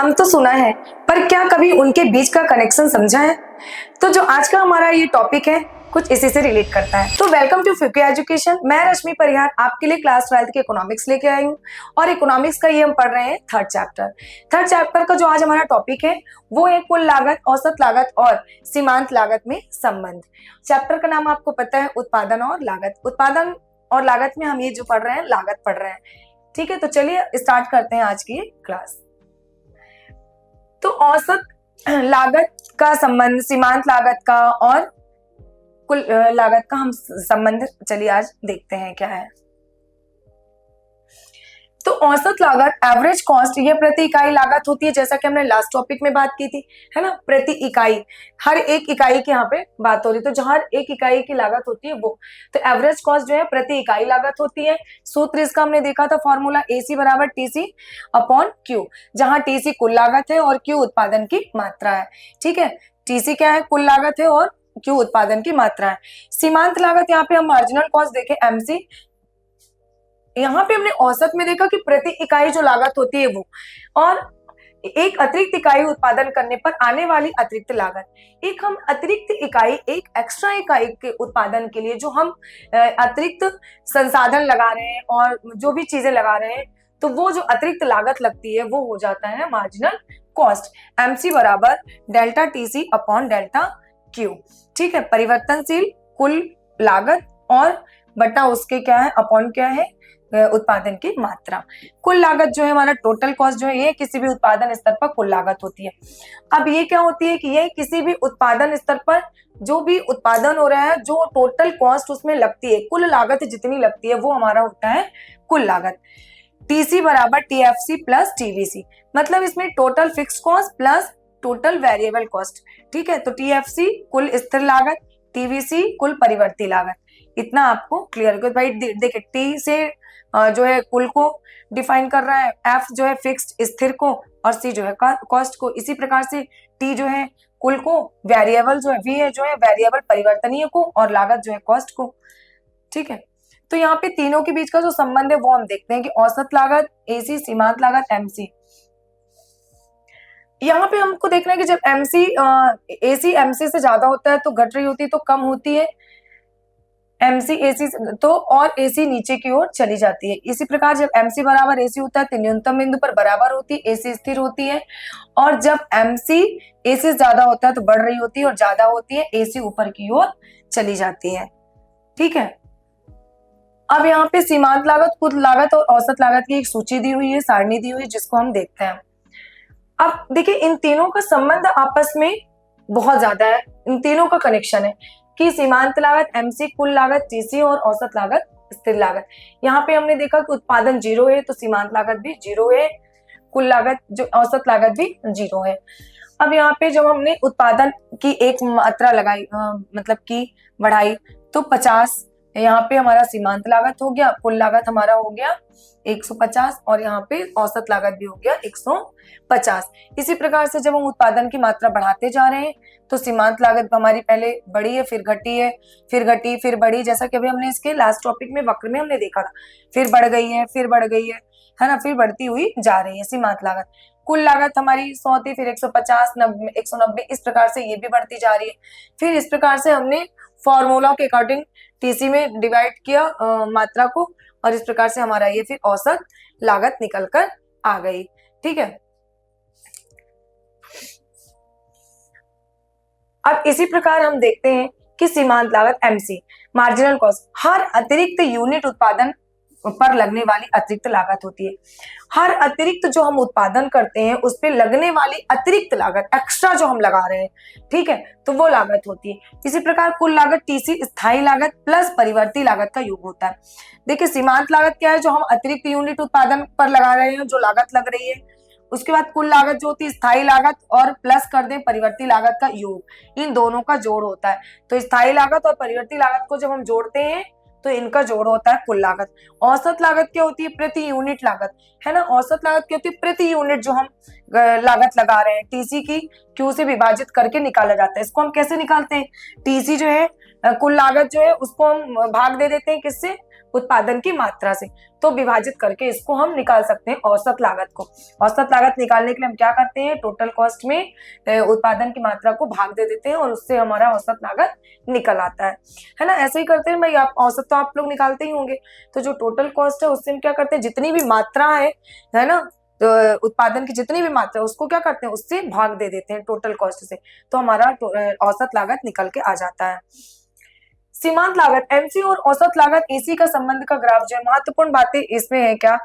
नाम तो सुना है, पर क्या कभी उनके बीच का कनेक्शन समझा है? तो जो आज का हमारा ये टॉपिक है कुछ इसी से रिलेट करता है। तो वेलकम टू फ्यूके एजुकेशन। मैं रश्मि परिहार आपके लिए क्लास 12th की इकोनॉमिक्स लेके आई हूँ और इकोनॉमिक्स का ये हम पढ़ रहे हैं थर्ड चैप्टर का जो आज हमारा टॉपिक है वो है कुल लागत, औसत लागत और सीमांत लागत में संबंध। चैप्टर का नाम आपको पता है, उत्पादन और लागत। उत्पादन और लागत में हम ये जो पढ़ रहे हैं लागत पढ़ रहे हैं। ठीक है, तो चलिए स्टार्ट करते हैं आज की क्लास। तो औसत लागत का संबंध सीमांत लागत का और कुल लागत का हम संबंध चलिए आज देखते हैं क्या है। तो औसत लागत एवरेज कॉस्ट ये प्रति इकाई लागत होती है, जैसा कि हमने लास्ट टॉपिक में बात की थी, है ना। प्रति इकाई, हर एक इकाई की यहाँ पे बात हो रही है, तो जहाँ हर एक इकाई की लागत होती है वो, तो एवरेज कॉस्ट जो है प्रति इकाई लागत होती है। सूत्र इसका हमने देखा था, फॉर्मूला AC बराबर TC अपॉन Q, जहाँ TC कुल लागत है और Q उत्पादन की मात्रा है। ठीक है, TC क्या है, कुल लागत है और Q उत्पादन की मात्रा है। सीमांत लागत यहाँ पे हम मार्जिनल कॉस्ट देखें MC, यहाँ पे हमने औसत में देखा कि प्रति इकाई जो लागत होती है वो, और एक अतिरिक्त इकाई उत्पादन करने पर आने वाली अतिरिक्त लागत। एक हम अतिरिक्त इकाई, एक एक्स्ट्रा इकाई के उत्पादन के लिए जो हम अतिरिक्त संसाधन लगा रहे हैं और जो भी चीजें लगा रहे हैं, तो वो जो अतिरिक्त लागत लगती है वो हो जाता है मार्जिनल कॉस्ट। MC बराबर delta TC upon delta Q। ठीक है, परिवर्तनशील कुल लागत और बटा उसके क्या है, अपॉन क्या है, उत्पादन की मात्रा। कुल लागत जो है हमारा टोटल कॉस्ट जो है ये किसी भी उत्पादन स्तर पर कुल लागत होती है। अब ये क्या होती है कि ये किसी भी उत्पादन स्तर पर जो भी उत्पादन हो रहा है, जो टोटल कॉस्ट उसमें लगती है, कुल लागत जितनी लगती है वो हमारा होता है कुल लागत। TC बराबर TFC प्लस TVC, मतलब इसमें total fix cost plus total variable cost. ठीक है, तो TFC कुल स्थिर लागत, TVC कुल परिवर्ती लागत। इतना आपको क्लियर कर भाई। देखिए T से जो है कुल को डिफाइन कर रहा है, F जो है फिक्स्ड स्थिर को, और C जो है कॉस्ट को। इसी प्रकार से T जो है कुल को, वेरिएबल जो है V है जो है वेरिएबल परिवर्तनीय को, और लागत जो है कॉस्ट को। ठीक है, तो यहाँ पे तीनों के बीच का जो संबंध है वो हम देखते हैं कि औसत लागत AC, सीमांत लागत MC। यहाँ पे हमको देखना है कि जब AC MC से ज्यादा होता है तो घट रही होती है, तो कम होती है MC AC तो, और AC नीचे की ओर चली जाती है। इसी प्रकार जब MC बराबर AC होता है तो न्यूनतम बिंदु पर बराबर होती है, AC स्थिर होती है, और जब MC AC से ज्यादा होता है तो बढ़ रही होती है, और ज्यादा होती है AC ऊपर की ओर चली जाती है। ठीक है, अब यहाँ पे सीमांत लागत, कुल लागत और औसत लागत की एक सूची दी हुई है, सारणी दी हुई है, जिसको हम देखते हैं। अब देखिए इन तीनों का संबंध आपस में बहुत ज्यादा है, इन तीनों का कनेक्शन है कि सीमांत लागत MC, कुल लागत TC और औसत लागत स्थिर लागत। यहाँ पे हमने देखा कि उत्पादन 0 है तो सीमांत लागत भी 0 है, कुल लागत जो औसत लागत भी 0 है। अब यहाँ पे जब हमने उत्पादन की एक मात्रा लगाई, मतलब की बढ़ाई, तो 50 यहाँ पे हमारा सीमांत लागत हो गया, कुल लागत हमारा हो गया 150, और यहाँ पे औसत लागत भी हो गया 150। इसी प्रकार से जब हम उत्पादन की मात्रा बढ़ाते जा रहे हैं तो सीमांत लागत हमारी पहले बढ़ी है, फिर घटी है, फिर घटी, फिर बढ़ी, जैसा कि अभी हमने इसके लास्ट टॉपिक में वक्र में हमने देखा था। फिर बढ़ गई है, फिर बढ़ गई है ना, फिर बढ़ती हुई जा रही है सीमांत लागत। कुल लागत हमारी 100 थी, फिर 150, 90, 190, इस प्रकार से ये भी बढ़ती जा रही है। फिर इस प्रकार से हमने फॉर्मूला के अकॉर्डिंग TC में डिवाइड किया मात्रा को, और इस प्रकार से हमारा ये फिर औसत लागत निकल कर आ गई। ठीक है, अब इसी प्रकार हम देखते हैं कि सीमांत लागत MC, मार्जिनल कॉस्ट, हर अतिरिक्त यूनिट उत्पादन पर लगने वाली अतिरिक्त लागत होती है। हर अतिरिक्त जो हम उत्पादन करते हैं उस पे लगने वाली अतिरिक्त लागत, एक्स्ट्रा जो हम लगा रहे हैं, ठीक है, तो वो लागत होती है। इसी प्रकार कुल लागत TC स्थायी लागत प्लस परिवर्ती लागत का योग होता है। देखिए सीमांत लागत क्या है, जो हम अतिरिक्त यूनिट उत्पादन पर लगा रहे हैं, जो लागत लग रही है। उसके बाद कुल लागत जो होती है स्थायी लागत और प्लस कर दें परिवर्ती लागत का योग, इन दोनों का जोड़ होता है। तो स्थायी लागत और परिवर्ती लागत को जब हम जोड़ते हैं तो इनका जोड़ होता है कुल लागत। औसत लागत क्या होती है, प्रति यूनिट लागत, है ना। औसत लागत क्या होती है, प्रति यूनिट जो हम लागत लगा रहे हैं, TC की Q से विभाजित करके निकाला जाता है। इसको हम कैसे निकालते हैं, TC जो है कुल लागत जो है उसको हम भाग दे देते हैं किससे, उत्पादन की मात्रा से, तो विभाजित करके इसको हम निकाल सकते हैं औसत लागत को। औसत लागत निकालने के लिए हम क्या करते हैं, टोटल कॉस्ट में उत्पादन की मात्रा को भाग दे देते हैं और उससे हमारा औसत लागत निकल आता है ना। ऐसे ही करते हैं भाई, आप औसत तो आप लोग निकालते ही होंगे, तो जो टोटल कॉस्ट है उससे हम क्या करते हैं, जितनी भी मात्रा है ना, तो उत्पादन की जितनी भी मात्रा है उसको क्या करते हैं, उससे भाग दे देते हैं टोटल कॉस्ट से, तो हमारा औसत लागत निकल के आ जाता है। सीमांत लागत, एमसी और औसत लागत एसी का संबंध का ग्राफ जो है, महत्वपूर्ण बातें इसमें है क्या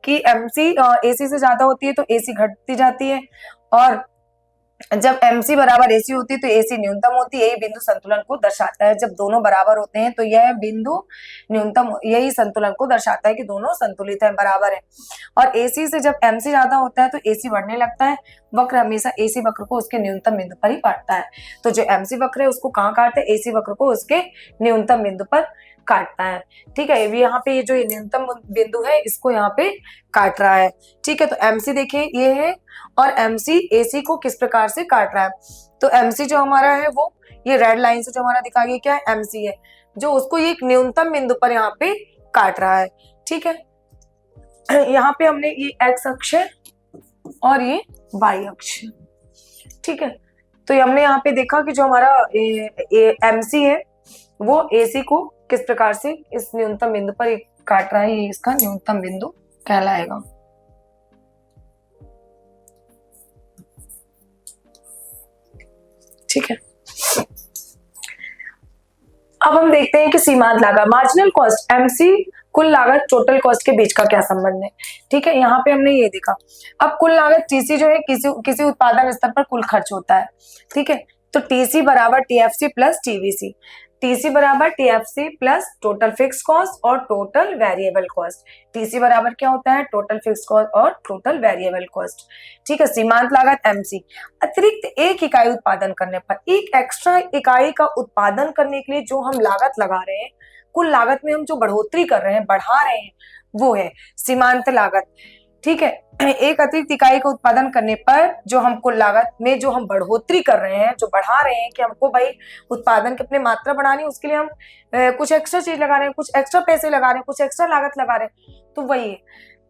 कि एमसी एसी से ज्यादा होती है तो एसी घटती जाती है, और जब MC बराबर AC होती है तो AC न्यूनतम होती है। यही बिंदु संतुलन को दर्शाता है। जब दोनों बराबर होते हैं तो यह बिंदु न्यूनतम, यही संतुलन को दर्शाता है कि दोनों संतुलित है, बराबर है। और AC से जब MC ज्यादा होता है तो AC बढ़ने लगता है। वक्र हमेशा AC वक्र को उसके न्यूनतम बिंदु पर ही काटता है। तो जो MC वक्र है उसको कहाँ काटता है, AC वक्र को उसके न्यूनतम बिंदु पर काटता है। ठीक है, यहाँ पे ये जो न्यूनतम बिंदु है इसको यहाँ पे काट रहा है। ठीक है, तो MC देखिए ये है, और MC AC को किस प्रकार से काट रहा है, तो MC जो हमारा है वो ये रेड लाइन से जो हमारा दिखा गया क्या है, MC है, जो उसको ये एक न्यूनतम बिंदु पर यहाँ पे काट रहा है। ठीक है, यहाँ पे हमने ये x अक्ष है और ये y अक्ष। ठीक है, तो ये हमने यहाँ पे देखा कि जो हमारा MC है वो AC को किस प्रकार से इस न्यूनतम बिंदु पर काट रहा है, ये इसका न्यूनतम बिंदु कहलाएगा। ठीक है, अब हम देखते हैं कि सीमांत लागत, मार्जिनल कॉस्ट, MC कुल लागत टोटल कॉस्ट के बीच का क्या संबंध है। ठीक है, यहाँ पे हमने ये देखा। अब कुल लागत TC जो है किसी उत्पादन स्तर पर कुल खर्च होता है। ठीक है, तो TC बराबर TFC प्लस TVC, TC बराबर TFC plus total fix cost और टोटल वेरिएबल कॉस्ट। TC बराबर क्या होता है, टोटल फिक्स कॉस्ट और टोटल वेरिएबल कॉस्ट। ठीक है, सीमांत लागत MC, अतिरिक्त एक इकाई उत्पादन करने पर, एक एक्स्ट्रा इकाई का उत्पादन करने के लिए जो हम लागत लगा रहे हैं, कुल लागत में हम जो बढ़ोतरी कर रहे हैं, बढ़ा रहे हैं, वो है सीमांत लागत। ठीक है, एक अतिरिक्त इकाई का उत्पादन करने पर जो हम कुल लागत में जो हम बढ़ोतरी कर रहे हैं, जो बढ़ा रहे हैं कि हमको भाई उत्पादन की अपनी मात्रा बढ़ानी है, उसके लिए हम कुछ एक्स्ट्रा चीज लगा रहे हैं, कुछ एक्स्ट्रा पैसे लगा रहे हैं, कुछ एक्स्ट्रा लागत लगा रहे हैं, तो वही है।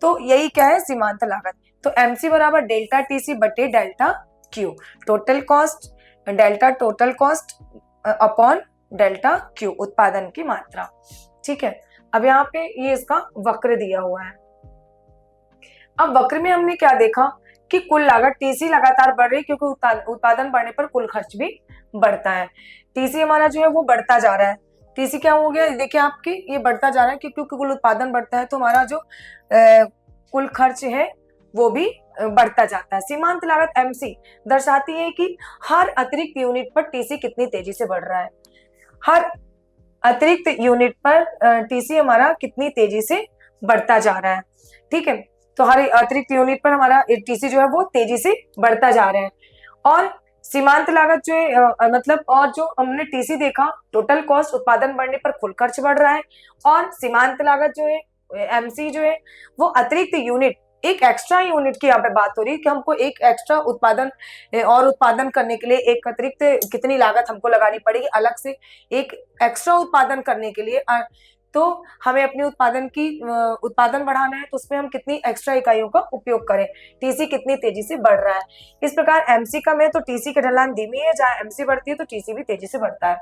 तो यही क्या है, सीमांत लागत। तो MC बराबर डेल्टा TC बटे delta Q, total cost delta total cost upon delta Q, उत्पादन की मात्रा। ठीक है, अब यहाँ पे ये इसका वक्र दिया हुआ है। अब वक्र में हमने क्या देखा कि कुल लागत TC लगातार बढ़ रही है क्योंकि उत्पादन बढ़ने पर कुल खर्च भी बढ़ता है। TC हमारा जो है वो बढ़ता जा रहा है। TC क्या हो गया, देखिए आपकी ये बढ़ता जा रहा है क्योंकि कुल उत्पादन बढ़ता है तो हमारा जो कुल खर्च है वो भी बढ़ता जाता है। सीमांत लागत MC दर्शाती है कि हर अतिरिक्त यूनिट पर TC कितनी तेजी से बढ़ रहा है। हर अतिरिक्त यूनिट पर TC हमारा कितनी तेजी से बढ़ता जा रहा है। ठीक है, तो हर अतिरिक्त यूनिट पर हमारा TC जो है वो तेजी से बढ़ता जा रहा है। और सीमांत लागत जो है मतलब, और जो हमने TC देखा, टोटल कॉस्ट, उत्पादन बढ़ने पर कुल खर्च बढ़ रहा है, और सीमांत लागत जो है MC जो है वो अतिरिक्त यूनिट, एक एक्स्ट्रा यूनिट की यहाँ पे बात हो रही है कि हमको एक एक्स्ट्रा उत्पादन और उत्पादन करने के लिए एक अतिरिक्त कितनी लागत हमको लगानी पड़ेगी अलग से एक एक्स्ट्रा उत्पादन करने के लिए। तो हमें अपनी उत्पादन बढ़ाना है तो उसमें हम कितनी एक्स्ट्रा इकाइयों का उपयोग करें, TC कितनी तेजी से बढ़ रहा है। इस प्रकार MC कम है तो TC की ढलान धीमी है, जहां MC बढ़ती है तो TC भी तेजी से बढ़ता है।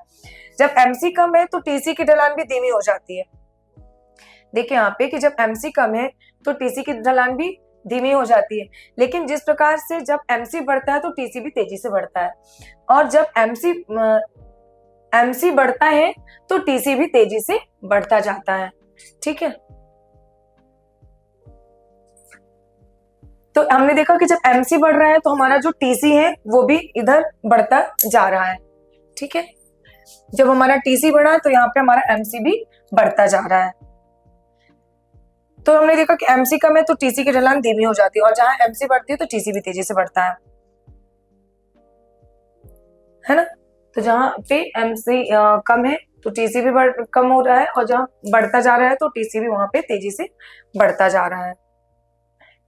जब MC कम है तो TC की ढलान भी धीमी हो जाती है। देखिए यहाँ पे कि जब MC कम है तो TC की ढलान भी धीमी हो जाती है, लेकिन जिस प्रकार से जब MC बढ़ता है तो TC भी तेजी से बढ़ता है, और जब MC बढ़ता है तो TC भी तेजी से बढ़ता जाता है। ठीक है, तो हमने देखा कि जब MC बढ़ रहा है तो हमारा जो TC है वो भी इधर बढ़ता जा रहा है। ठीक है, जब हमारा TC बढ़ा तो यहाँ पे हमारा MC भी बढ़ता जा रहा है। तो हमने देखा कि MC कम है तो TC की ढलान धीमी हो जाती है, और जहां MC बढ़ती है तो TC भी तेजी से बढ़ता है ना। तो जहां पे MC कम है तो TC भी कम हो रहा है, और जहां बढ़ता जा रहा है तो TC भी वहां पे तेजी से बढ़ता जा रहा है।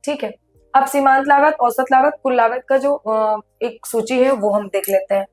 ठीक है, अब सीमांत लागत, औसत लागत, कुल लागत का जो एक सूची है वो हम देख लेते हैं।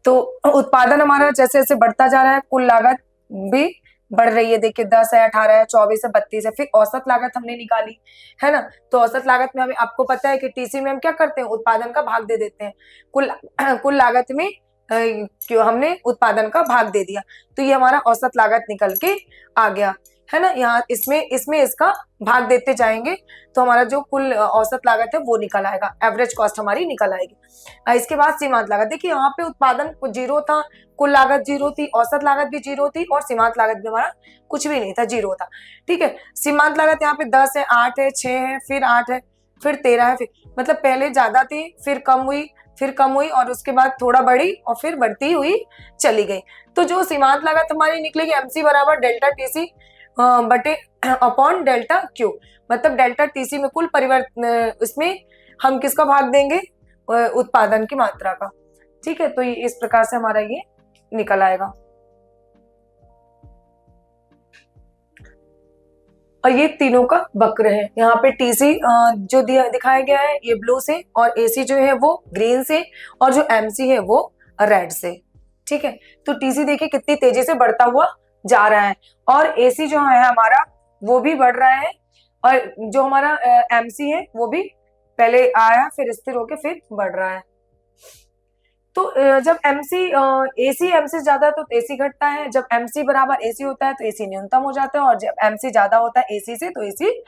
तो उत्पादन हमारा जैसे जैसे बढ़ता जा रहा है कुल लागत भी बढ़ रही है, देखिए 10 है, 18 है, 24 है, 32 है। फिर औसत लागत हमने निकाली, है ना। तो औसत लागत में हमें, आपको पता है कि टीसी में हम क्या करते हैं, उत्पादन का भाग दे देते हैं। कुल लागत में क्यों हमने उत्पादन का भाग दे दिया, तो ये हमारा औसत लागत निकल के आ गया, है ना। यहाँ इसमें इसमें इसका भाग देते जाएंगे तो हमारा जो कुल औसत लागत है वो निकल आएगा, एवरेज कॉस्ट हमारी निकल आएगी। इसके बाद सीमांत लागत, देखिए यहाँ पे उत्पादन जीरो था, कुल लागत जीरो थी, औसत लागत भी जीरो थी और सीमांत लागत भी हमारा कुछ भी नहीं था, जीरो था। ठीक है, सीमांत लागत यहाँ पे 10 है, 8 है, 6 है, फिर 8 है, फिर 13 है, फिर मतलब पहले ज्यादा थी, फिर कम हुई, फिर कम हुई और उसके बाद थोड़ा बढ़ी और फिर बढ़ती हुई चली गई। तो जो सीमांत लागत हमारी निकलेगी एमसी बराबर डेल्टा टीसी बटे अपॉन डेल्टा क्यू, मतलब डेल्टा टीसी में कुल परिवर्तन, इसमें हम किसका भाग देंगे, उत्पादन की मात्रा का। ठीक है, तो ये इस प्रकार से हमारा ये निकल आएगा। और ये तीनों का वक्र है, यहाँ पे टीसी जो दिखाया गया है ये ब्लू से, और एसी जो है वो ग्रीन से, और जो एमसी है वो रेड से। ठीक है, तो टीसी देखिए कितनी तेजी से बढ़ता हुआ जा रहा है, और एसी जो है हमारा वो भी बढ़ रहा है, और जो हमारा एमसी है वो भी पहले आया फिर स्थिर होके फिर बढ़ रहा है। तो जब एमसी एसी एमसी ज्यादा है तो एसी घटता है, जब एमसी बराबर एसी होता है तो एसी न्यूनतम हो जाता है, और जब एमसी ज्यादा होता है एसी से तो एसी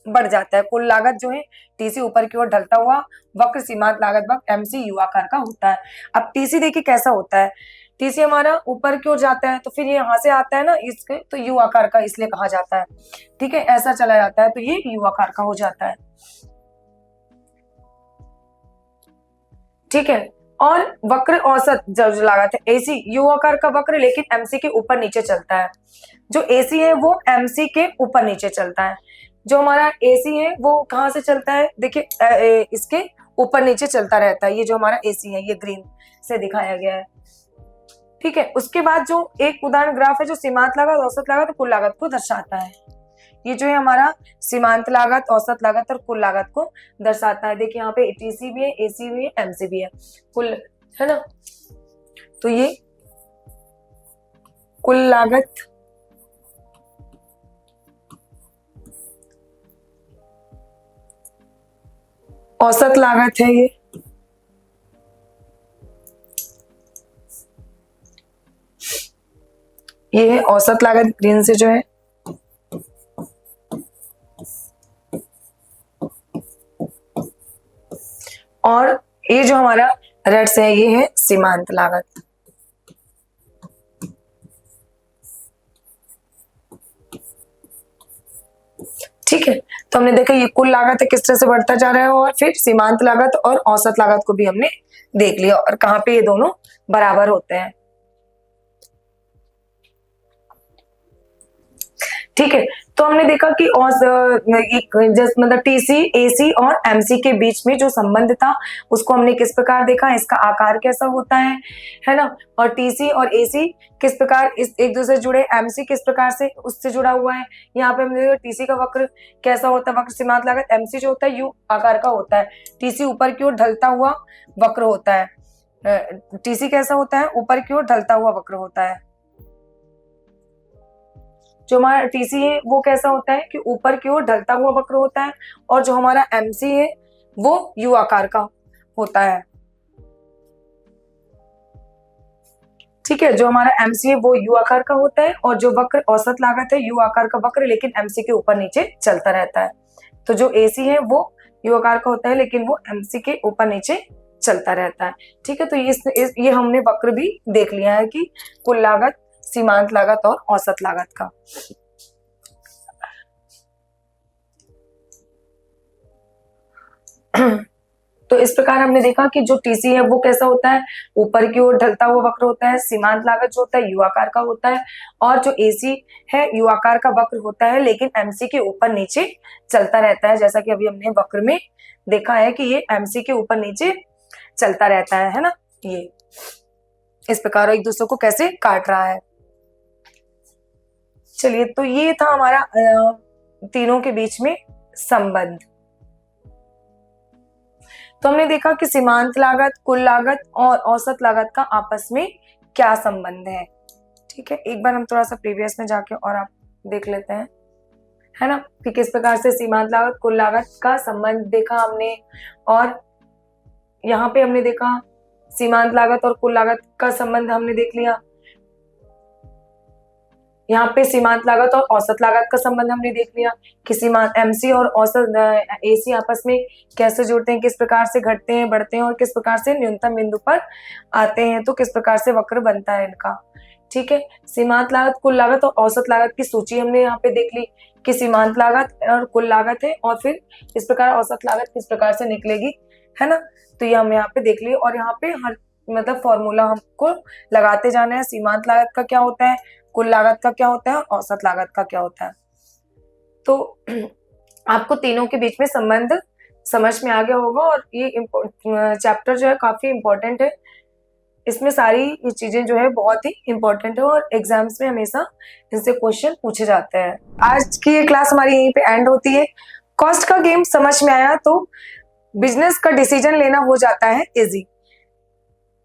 बढ़ जाता है। कुल लागत जो है टीसी ऊपर की ओर ढलता हुआ वक्र सीमांत लागत वक्र एमसी यू आकार का होता है। अब टीसी देखिए कैसा होता है, टीसी हमारा ऊपर की ओर जाता है तो फिर ये यहाँ से आता है ना इसके, तो यू आकार का इसलिए कहा जाता है। ठीक है, ऐसा चला जाता है तो ये यू आकार का हो जाता है। ठीक है, और वक्र औसत जो लागत है एसी यू आकार का वक्र, लेकिन एमसी के ऊपर नीचे चलता है। जो एसी है वो एमसी के ऊपर नीचे चलता है। जो हमारा एसी है वो कहाँ से चलता है, देखिए इसके ऊपर नीचे चलता रहता है। ये जो हमारा एसी है ये ग्रीन से दिखाया गया है। ठीक है, उसके बाद जो एक उदाहरण ग्राफ है जो सीमांत लागत, औसत लागत और कुल लागत को दर्शाता है। ये जो है हमारा सीमांत लागत, औसत लागत और कुल लागत को दर्शाता है। देखिए यहाँ पे टीसी भी है, एसी भी है, एमसी भी है, कुल, है ना। तो ये कुल लागत, औसत लागत है ये है औसत लागत ग्रीन से जो है, और ये जो हमारा रेड से है ये है सीमांत लागत। ठीक है, तो हमने देखा ये कुल लागत है किस तरह से बढ़ता जा रहा है, और फिर सीमांत लागत और औसत लागत को भी हमने देख लिया, और कहाँ पे ये दोनों बराबर होते हैं। ठीक है, तो हमने देखा कि मतलब टीसी, एसी और एमसी के बीच में जो संबंध था उसको हमने किस प्रकार देखा, इसका आकार कैसा होता है ना। और टीसी और एसी किस प्रकार इस एक दूसरे से जुड़े, एमसी किस प्रकार से उससे जुड़ा हुआ है। यहाँ पे हमने देखा टीसी का वक्र कैसा होता है, वक्र सीमांत लागत, एमसी जो होता है यू आकार का होता है, टीसी ऊपर की ओर ढलता हुआ वक्र होता है। टीसी कैसा होता है, ऊपर की ओर ढलता हुआ वक्र होता है। जो हमारा टीसी है वो कैसा होता है कि ऊपर की ओर ढलता हुआ वक्र होता है, और जो हमारा एमसी है वो यू आकार का होता है। ठीक है, जो हमारा एमसी है वो यू आकार का होता है, और जो वक्र औसत लागत है यू आकार का वक्र, लेकिन एमसी के ऊपर नीचे चलता रहता है। तो जो एसी है वो यू आकार का होता है, लेकिन वो एमसी के ऊपर नीचे चलता रहता है। ठीक है, तो ये हमने वक्र भी देख लिया है कि कुल लागत, सीमांत लागत और औसत लागत का। तो इस प्रकार हमने देखा कि जो टीसी है वो कैसा होता है, ऊपर की ओर ढलता हुआ वक्र होता है। सीमांत लागत जो होता है यू आकार का होता है, और जो एसी है यू आकार का वक्र होता है, लेकिन एमसी के ऊपर नीचे चलता रहता है। जैसा कि अभी हमने वक्र में देखा है कि ये एमसी के ऊपर नीचे चलता रहता है ना। ये इस प्रकार एक दूसरे को कैसे काट रहा है। चलिए, तो ये था हमारा तीनों के बीच में संबंध। तो हमने देखा कि सीमांत लागत, कुल लागत और औसत लागत का आपस में क्या संबंध है। ठीक है, एक बार हम थोड़ा सा प्रीवियस में जाके और आप देख लेते हैं, है ना, कि किस प्रकार से सीमांत लागत कुल लागत का संबंध देखा हमने, और यहाँ पे हमने देखा सीमांत लागत और कुल लागत का संबंध हमने देख लिया। यहाँ पे सीमांत लागत और औसत लागत का संबंध हमने देख लिया कि सीमांत एमसी और औसत एसी आपस में कैसे जुड़ते हैं, किस प्रकार से घटते हैं, बढ़ते हैं और किस प्रकार से न्यूनतम बिंदु पर आते हैं, तो किस प्रकार से वक्र बनता है इनका। ठीक है, सीमांत लागत कुल लागत और औसत लागत की सूची हमने यहाँ पे देख ली कि सीमांत लागत और कुल लागत है, और फिर इस प्रकार औसत लागत किस प्रकार से निकलेगी, है ना। तो ये हम यहाँ पे देख लिए, और यहाँ पे हर मतलब फॉर्मूला हमको लगाते जाना है। सीमांत लागत का क्या होता है, कुल लागत का क्या होता है, औसत लागत का क्या होता है। तो आपको तीनों के बीच में संबंध समझ में आ गया होगा, और ये चैप्टर जो है काफी इंपॉर्टेंट है। इसमें सारी ये चीजें जो है बहुत ही इंपॉर्टेंट है, और एग्जाम्स में हमेशा इनसे क्वेश्चन पूछे जाते हैं। आज की ये क्लास हमारी यहीं पे एंड होती है। कॉस्ट का गेम समझ में आया तो बिजनेस का डिसीजन लेना हो जाता है इजी।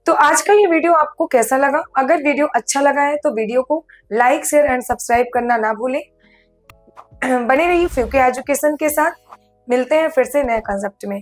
तो आज का ये वीडियो आपको कैसा लगा? अगर वीडियो अच्छा लगा है तो वीडियो को लाइक, शेयर एंड सब्सक्राइब करना ना भूलें। बने रहिए फ्यूके एजुकेशन के साथ। मिलते हैं फिर से नए कंसेप्ट में।